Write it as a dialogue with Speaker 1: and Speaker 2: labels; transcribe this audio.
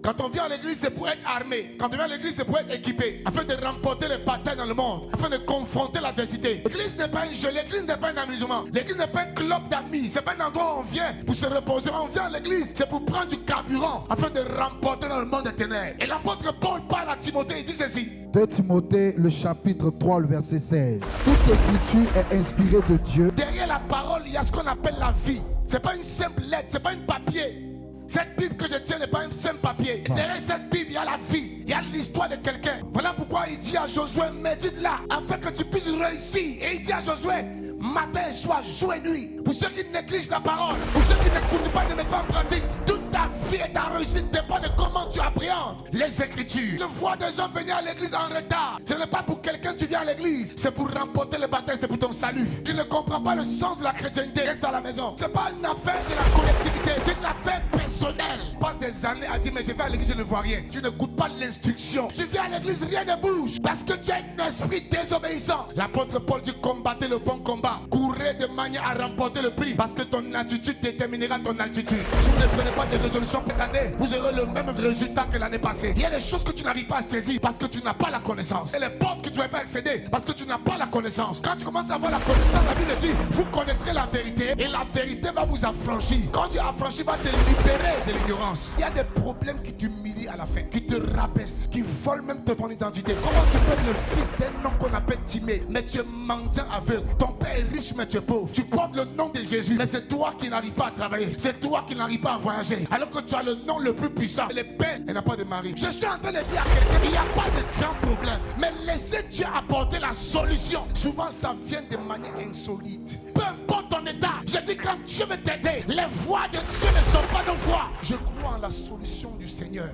Speaker 1: Quand on vient à l'église, c'est pour être armé. Quand on vient à l'église, c'est pour être équipé. Afin de remporter les batailles dans le monde. Afin de confronter l'adversité. L'église n'est pas un jeu. L'église n'est pas un amusement. L'église n'est pas un club d'amis. C'est pas un endroit où on vient pour se reposer. On vient à l'église, c'est pour prendre du carburant. Afin de remporter dans le monde des ténèbres. Et l'apôtre Paul parle à Timothée. Il dit ceci.
Speaker 2: 2 Timothée, le chapitre 3, le verset 16. Toute écriture est inspirée de Dieu.
Speaker 1: Derrière la parole, il y a ce qu'on appelle la vie. C'est pas une simple lettre, c'est pas un papier. Cette Bible que je tiens n'est pas un simple papier. Derrière cette Bible, il y a la vie, il y a l'histoire de quelqu'un. Voilà pourquoi il dit à Josué, médite-la, afin que tu puisses réussir. Et il dit à Josué, matin et soir, jour et nuit. Pour ceux qui négligent la parole, pour ceux qui n'écoutent pas, ne mettent pas en pratique, toute ta vie et ta réussite dépend de comment tu appréhendes les Écritures. Je vois des gens venir à l'église en retard. Ce n'est pas pour quelqu'un que tu viens à l'église, c'est pour remporter le baptême, c'est pour ton salut. Tu ne comprends pas le sens de la chrétienté, reste à la maison. C'est pas une affaire de la collectivité, c'est une affaire personnelle. Passe des années à dire, mais je vais à l'église, je ne vois rien. Tu ne goûtes pas l'instruction. Tu viens à l'église, rien ne bouge, parce que tu as un esprit désobéissant. L'apôtre Paul dit, combattez le bon combat. Courez de manière à remporter le prix, parce que ton attitude déterminera ton altitude. Si vous ne prenez pas de résolution cette année, vous aurez le même résultat que l'année passée. Il y a des choses que tu n'arrives pas à saisir parce que tu n'as pas la connaissance. Et les portes que tu ne vas pas accéder parce que tu n'as pas la connaissance. Quand tu commences à avoir la connaissance, la Bible dit, vous connaîtrez la vérité et la vérité va vous affranchir. Quand tu es affranchi, va te libérer de l'ignorance. Il y a des problèmes qui t'humilient à la fin, qui te rabaissent, qui volent même ton identité. Comment tu peux être le fils d'un homme qu'on appelle Timée, mais tu es mendiant aveugle. Ton père est riche, mais tu es pauvre. Tu portes le nom de Jésus, mais c'est toi qui n'arrives pas à travailler. C'est toi qui n'arrives pas à voyager. Alors que tu as le nom le plus puissant. Les pères, elle n'a pas de mari. Je suis en train de dire à quelqu'un, il n'y a pas de grand problème. Mais laissez Dieu apporter la solution. Souvent, ça vient de manière insolite. Peu importe ton état, je dis quand Dieu veut t'aider, les voies de Dieu ne sont pas nos voies. Je crois en la solution du Seigneur.